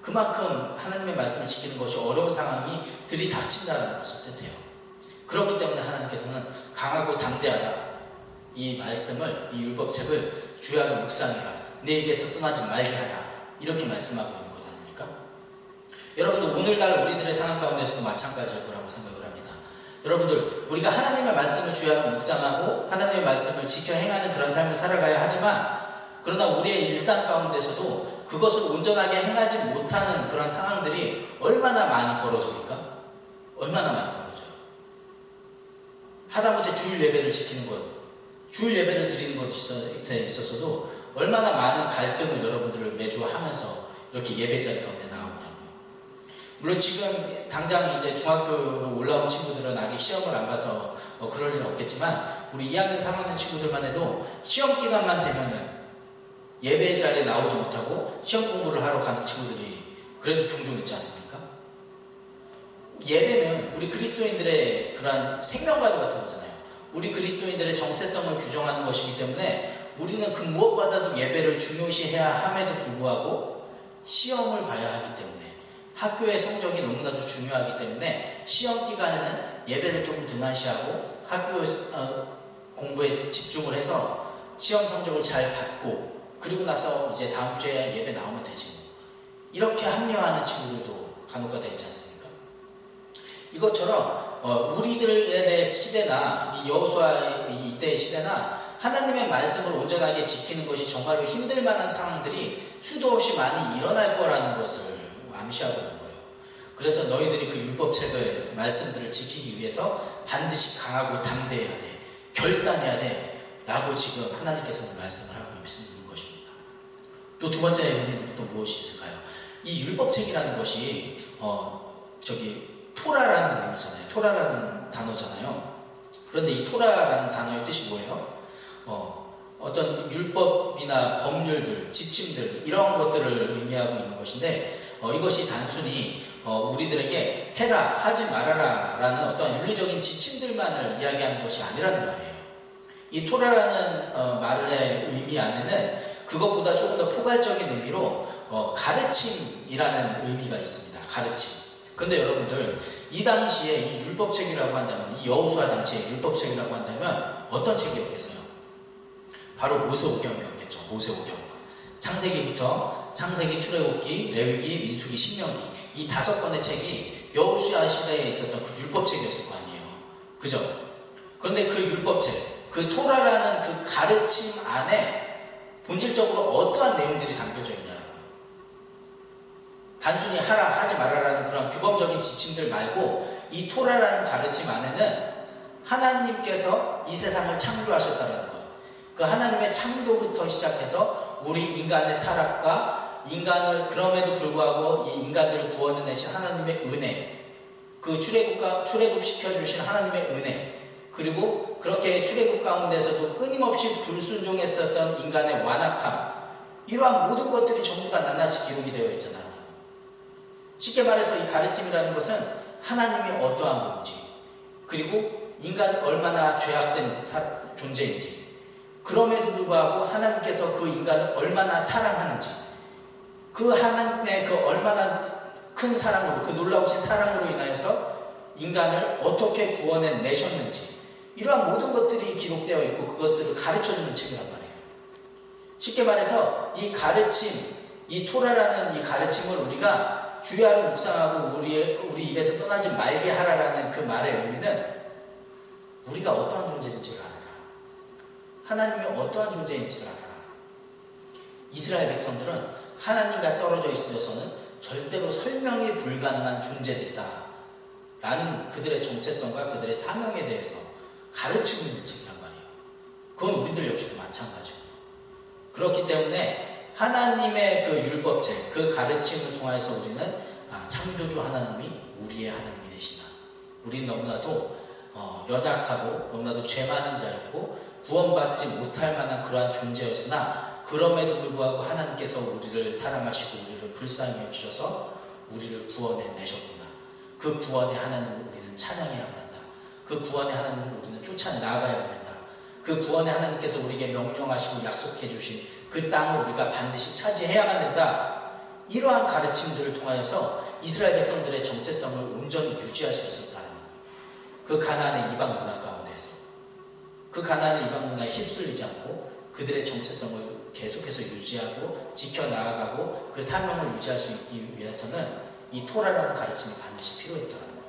그만큼 하나님의 말씀을 지키는 것이 어려운 상황이 들이닥친다는 것을 뜻해요. 그렇기 때문에 하나님께서는 강하고 담대하다. 이 말씀을, 이 율법책을 주야로 묵상해라. 내 입에서 떠나지 말게 하라. 이렇게 말씀하고 있는 것 아닙니까? 여러분들 오늘날 우리들의 상황 가운데서도 마찬가지일 거라고 생각을 합니다. 여러분들 우리가 하나님의 말씀을 주야로 묵상하고 하나님의 말씀을 지켜 행하는 그런 삶을 살아가야 하지만 그러나 우리의 일상 가운데서도 그것을 온전하게 행하지 못하는 그런 상황들이 얼마나 많이 벌어집니까? 얼마나 많이 벌어져요. 하다못해 주일 예배를 지키는 것, 주일 예배를 드리는 것에 있어서도 얼마나 많은 갈등을 여러분들을 매주 하면서 이렇게 예배 자리 가운데 나오냐고요. 물론 지금 당장 이제 중학교로 올라온 친구들은 아직 시험을 안 봐서 그럴 일은 없겠지만 우리 2학년, 3학년 친구들만 해도 시험 기간만 되면은 예배 자리에 나오지 못하고 시험 공부를 하러 가는 친구들이 그래도 종종 있지 않습니까? 예배는 우리 그리스도인들의 그런 생명과도 같은 거잖아요. 우리 그리스도인들의 정체성을 규정하는 것이기 때문에 우리는 그 무엇보다도 예배를 중요시해야 함에도 불구하고 시험을 봐야 하기 때문에 학교의 성적이 너무나도 중요하기 때문에 시험 기간에는 예배를 조금 등한시하고 학교 공부에 집중을 해서 시험 성적을 잘 받고 그리고 나서 이제 다음 주에 예배 나오면 되지. 이렇게 합리화하는 친구들도 간혹가다 있지 않습니까? 이것처럼 우리들의 시대나 이 여호수아 이때의 시대나 하나님의 말씀을 온전하게 지키는 것이 정말로 힘들 만한 상황들이 수도 없이 많이 일어날 거라는 것을 암시하고 있는 거예요. 그래서 너희들이 그 율법책을, 말씀들을 지키기 위해서 반드시 강하고 담대해야 돼. 결단해야 돼. 라고 지금 하나님께서는 말씀을 하고 있는 것입니다. 또 두 번째 의미는 또 무엇이 있을까요? 이 율법책이라는 것이 토라라는 의미잖아요. 토라라는 단어잖아요. 그런데 이 토라라는 단어의 뜻이 뭐예요? 어떤 율법이나 법률들, 지침들 이런 것들을 의미하고 있는 것인데 이것이 단순히 우리들에게 해라, 하지 말아라 라는 어떤 윤리적인 지침들만을 이야기하는 것이 아니라는 말이에요. 이 토라라는 말의 의미 안에는 그것보다 조금 더 포괄적인 의미로 가르침이라는 의미가 있습니다. 가르침. 근데 여러분들 이 당시에 이 율법책이라고 한다면, 이 여호수아 당시에 율법책이라고 한다면 어떤 책이었겠어요? 바로 모세오경이었겠죠. 모세오경. 창세기부터 창세기, 출애굽기, 레위기, 민수기, 신명기 이 5권의 책이 여호수아 시대에 있었던 그 율법책이었을 거 아니에요. 그죠? 그런데 그 율법책, 그 토라라는 그 가르침 안에 본질적으로 어떠한 내용들이 담겨져 있냐고요. 단순히 하라, 하지 말아라는 그런 규범적인 지침들 말고 이 토라라는 가르침 안에는 하나님께서 이 세상을 창조하셨다는 것, 그 하나님의 창조부터 시작해서 우리 인간의 타락과 인간을 그럼에도 불구하고 이 인간들을 구원해내신 하나님의 은혜, 그 출애굽 시켜주신 하나님의 은혜, 그리고 그렇게 출애굽 가운데서도 끊임없이 불순종했었던 인간의 완악함, 이러한 모든 것들이 전부 다 낱낱이 기록이 되어 있잖아요. 쉽게 말해서 이 가르침이라는 것은 하나님이 어떠한 분인지, 그리고 인간이 얼마나 죄악된 존재인지, 그럼에도 불구하고 하나님께서 그 인간을 얼마나 사랑하는지, 그 하나님의 그 얼마나 큰 사랑으로, 그 놀라우신 사랑으로 인하여서 인간을 어떻게 구원해 내셨는지, 이러한 모든 것들이 기록되어 있고 그것들을 가르쳐주는 책이란 말이에요. 쉽게 말해서 이 가르침, 이 토라라는 이 가르침을 우리가 주야로 묵상하고 우리 입에서 떠나지 말게 하라라는 그 말의 의미는 우리가 어떠한 존재인지를 알아라, 하나님이 어떠한 존재인지를 알아라. 이스라엘 백성들은 하나님과 떨어져 있어서는 절대로 설명이 불가능한 존재들이다 라는 그들의 정체성과 그들의 사명에 대해서 가르치고 있는 책이란 말이에요. 그건 우리들 역시도 마찬가지고, 그렇기 때문에 하나님의 그 율법책, 그 가르침을 통해서 우리는 창조주 하나님이 우리의 하나님이 되시나, 우린 너무나도 연약하고 너무나도 죄 많은 자였고 구원받지 못할 만한 그러한 존재였으나 그럼에도 불구하고 하나님께서 우리를 사랑하시고 우리를 불쌍히 여기셔서 우리를 구원해 내셨구나. 그 구원의 하나님을 우리는 찬양해야 한다. 그 구원의 하나님을 우리는 쫓아 나아가야 된다. 그 구원의 하나님께서 우리에게 명령하시고 약속해 주신 그 땅을 우리가 반드시 차지해야만 된다. 이러한 가르침들을 통하여서 이스라엘 백성들의 정체성을 온전히 유지할 수 있었다는 거예요. 그 가나안의 이방 문화 가운데서, 그 가나안의 이방 문화에 휩쓸리지 않고 그들의 정체성을 계속해서 유지하고 지켜나가고 그 사명을 유지할 수 있기 위해서는 이 토라라는 가르침이 반드시 필요했다는 거예요.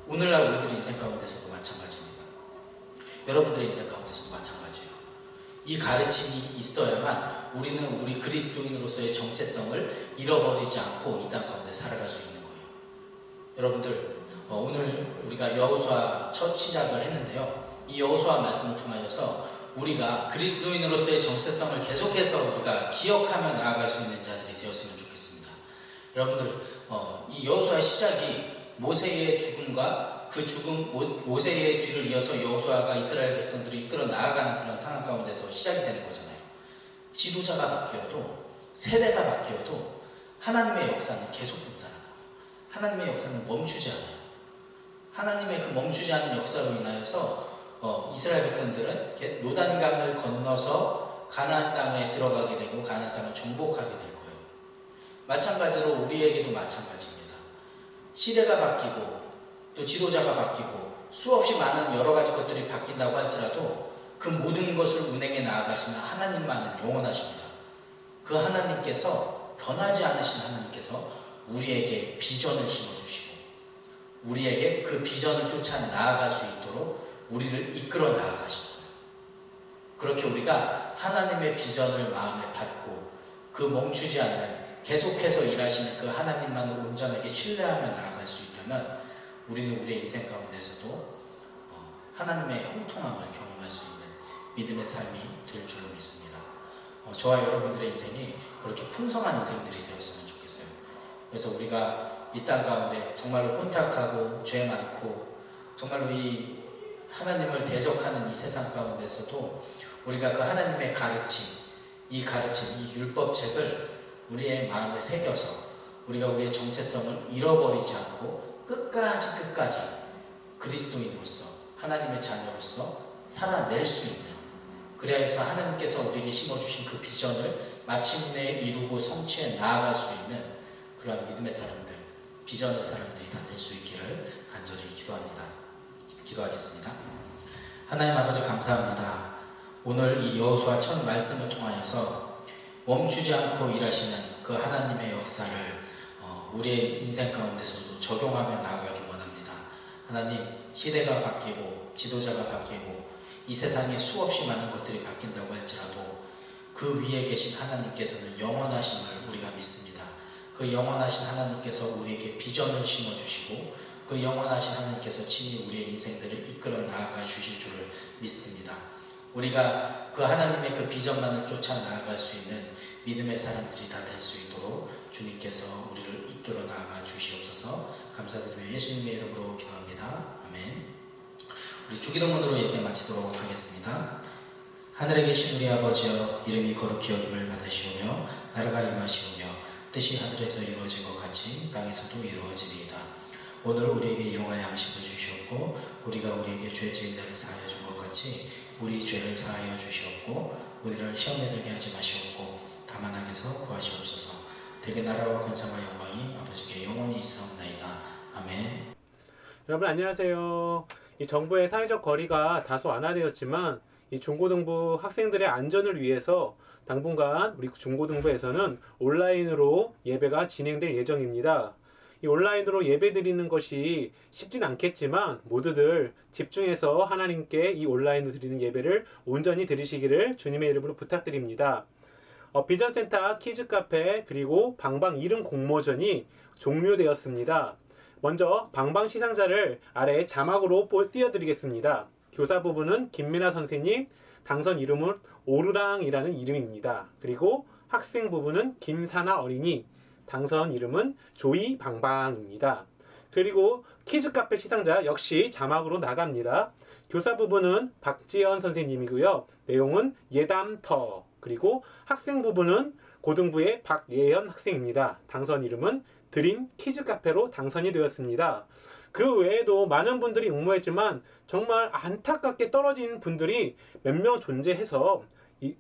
오늘날 우리들의 인생 가운데서도 마찬가지입니다. 여러분들의 인생 가운데서도 마찬가지예요. 이 가르침이 있어야만 우리는 우리 그리스도인으로서의 정체성을 잃어버리지 않고 이 땅 가운데 살아갈 수 있는 거예요. 여러분들, 오늘 우리가 여호수아 첫 시작을 했는데요. 이 여호수아 말씀을 통하여서 우리가 그리스도인으로서의 정체성을 계속해서 우리가 기억하며 나아갈 수 있는 자들이 되었으면 좋겠습니다. 여러분들, 이 여호수아의 시작이 모세의 죽음과 그 죽음, 모세의 뒤를 이어서 여호수아가 이스라엘 백성들이 이끌어 나아가는 그런 상황 가운데서 시작이 되는 거잖아요. 지도자가 바뀌어도, 세대가 바뀌어도 하나님의 역사는 계속된다는 거예요. 하나님의 역사는 멈추지 않아요. 하나님의 그 멈추지 않는 역사로 인하여서 이스라엘 백성들은 요단강을 건너서 가나안 땅에 들어가게 되고 가나안 땅을 정복하게 될 거예요. 마찬가지로 우리에게도 마찬가지입니다. 시대가 바뀌고 또 지도자가 바뀌고 수없이 많은 여러 가지 것들이 바뀐다고 할지라도 그 모든 것을 운행해 나아가시는 하나님만은 영원하십니다. 그 하나님께서, 변하지 않으신 하나님께서 우리에게 비전을 심어주시고 우리에게 그 비전을 쫓아 나아갈 수 있도록 우리를 이끌어 나아가신 거예요. 그렇게 우리가 하나님의 비전을 마음에 받고 그 멈추지 않는, 계속해서 일하시는 그 하나님만을 온전하게 신뢰하며 나아갈 수 있다면 우리는 우리의 인생 가운데서도 하나님의 형통함을 경험할 수 있는 믿음의 삶이 될 줄로 믿습니다. 저와 여러분들의 인생이 그렇게 풍성한 인생들이 되었으면 좋겠어요. 그래서 우리가 이 땅 가운데 정말로 혼탁하고 죄 많고 정말로 이 하나님을 대적하는 이 세상 가운데서도 우리가 그 하나님의 가르침, 이 율법책을 우리의 마음에 새겨서 우리가 우리의 정체성을 잃어버리지 않고 끝까지 그리스도인으로서, 하나님의 자녀로서 살아낼 수 있는, 그래야 해서 하나님께서 우리에게 심어주신 그 비전을 마침내 이루고 성취해 나아갈 수 있는 그러한 믿음의 사람들, 비전의 사람들이 다 될 수 있기를 간절히 기도하겠습니다. 하나님 아버지, 감사합니다. 오늘 이 여호수아 첫 말씀을 통하여서 멈추지 않고 일하시는 그 하나님의 역사를 우리의 인생 가운데서도 적용하며 나아가기 원합니다. 하나님, 시대가 바뀌고 지도자가 바뀌고 이 세상에 수없이 많은 것들이 바뀐다고 할지라도 그 위에 계신 하나님께서는 영원하심을 우리가 믿습니다. 그 영원하신 하나님께서 우리에게 비전을 심어주시고 그 영원하신 하나님께서 친히 우리의 인생들을 이끌어 나아가 주실 줄을 믿습니다. 우리가 그 하나님의 그 비전만을 쫓아 나아갈 수 있는 믿음의 사람들이 다 될 수 있도록 주님께서 우리를 이끌어 나아가 주시옵소서. 감사드리며 예수님의 이름으로 기도합니다. 아멘. 우리 주기도문으로 예배 마치도록 하겠습니다. 하늘에 계신 우리 아버지여, 이름이 거룩히 여김을 받으시오며 나라가 임하시오며 뜻이 하늘에서 이루어진 것 같이 땅에서도 이루어지리이다. 오늘 우리에게 일용할 양식을 주시옵고 우리가 우리에게 죄 지은 자를 사하여 준 것 같이 우리 죄를 사하여 주시옵고 우리를 시험에 들게 하지 마시옵고 다만 악에서 구하시옵소서. 대개 나라와 권세와 영광이 아버지께 영원히 있사옵나이다. 아멘. 여러분 안녕하세요. 이 정부의 사회적 거리가 다소 완화되었지만 이 중고등부 학생들의 안전을 위해서 당분간 우리 중고등부에서는 온라인으로 예배가 진행될 예정입니다. 이 온라인으로 예배 드리는 것이 쉽진 않겠지만 모두들 집중해서 하나님께 이 온라인으로 드리는 예배를 온전히 드리시기를 주님의 이름으로 부탁드립니다. 비전센터 키즈카페 그리고 방방 이름 공모전이 종료되었습니다. 먼저 방방 시상자를 아래 자막으로 띄워드리겠습니다. 교사 부부는 김민아 선생님, 당선 이름은 오르랑이라는 이름입니다. 그리고 학생 부부는 김사나 어린이, 당선 이름은 조이 방방입니다. 그리고 키즈카페 시상자 역시 자막으로 나갑니다. 교사 부부는 박지연 선생님이고요. 내용은 예담터. 그리고 학생 부부는 고등부의 박예현 학생입니다. 당선 이름은 드림 키즈카페로 당선이 되었습니다. 그 외에도 많은 분들이 응모했지만 정말 안타깝게 떨어진 분들이 몇 명 존재해서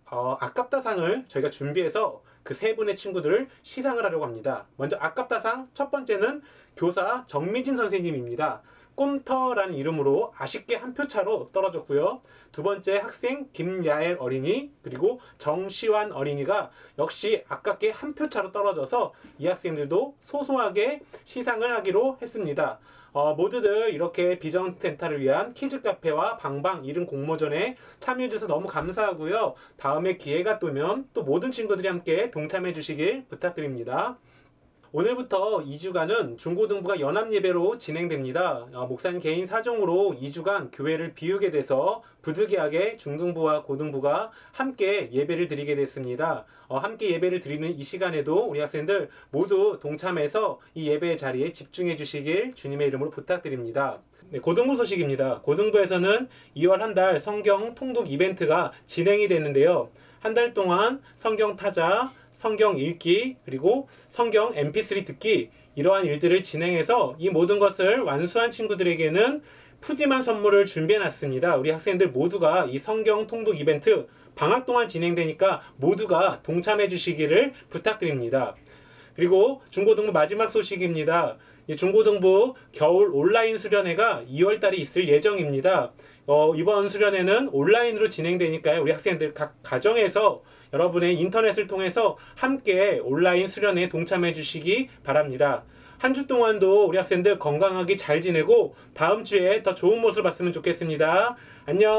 아깝다상을 저희가 준비해서 그 세 분의 친구들을 시상을 하려고 합니다. 먼저 아깝다상 첫 번째는 교사 정미진 선생님입니다. 꿈터라는 이름으로 아쉽게 한 표 차로 떨어졌고요. 두 번째 학생 김야엘 어린이 그리고 정시환 어린이가 역시 아깝게 한 표 차로 떨어져서 이 학생들도 소소하게 시상을 하기로 했습니다. 모두들 이렇게 비전센터를 위한 키즈카페와 방방 이름 공모전에 참여해주셔서 너무 감사하고요. 다음에 기회가 또면 또 모든 친구들이 함께 동참해 주시길 부탁드립니다. 오늘부터 2주간은 중고등부가 연합예배로 진행됩니다. 목사님 개인 사정으로 2주간 교회를 비우게 돼서 부득이하게 중등부와 고등부가 함께 예배를 드리게 됐습니다. 함께 예배를 드리는 이 시간에도 우리 학생들 모두 동참해서 이 예배의 자리에 집중해 주시길 주님의 이름으로 부탁드립니다. 네, 고등부 소식입니다. 고등부에서는 2월 한 달 성경 통독 이벤트가 진행이 됐는데요. 한 달 동안 성경 타자, 성경 읽기, 그리고 성경 mp3 듣기 이러한 일들을 진행해서 이 모든 것을 완수한 친구들에게는 푸짐한 선물을 준비해놨습니다. 우리 학생들 모두가 이 성경 통독 이벤트 방학 동안 진행되니까 모두가 동참해 주시기를 부탁드립니다. 그리고 중고등부 마지막 소식입니다. 이 중고등부 겨울 온라인 수련회가 2월 달에 있을 예정입니다. 이번 수련회는 온라인으로 진행되니까요. 우리 학생들 각 가정에서 여러분의 인터넷을 통해서 함께 온라인 수련회에 동참해 주시기 바랍니다. 한 주 동안도 우리 학생들 건강하게 잘 지내고 다음 주에 더 좋은 모습을 봤으면 좋겠습니다. 안녕.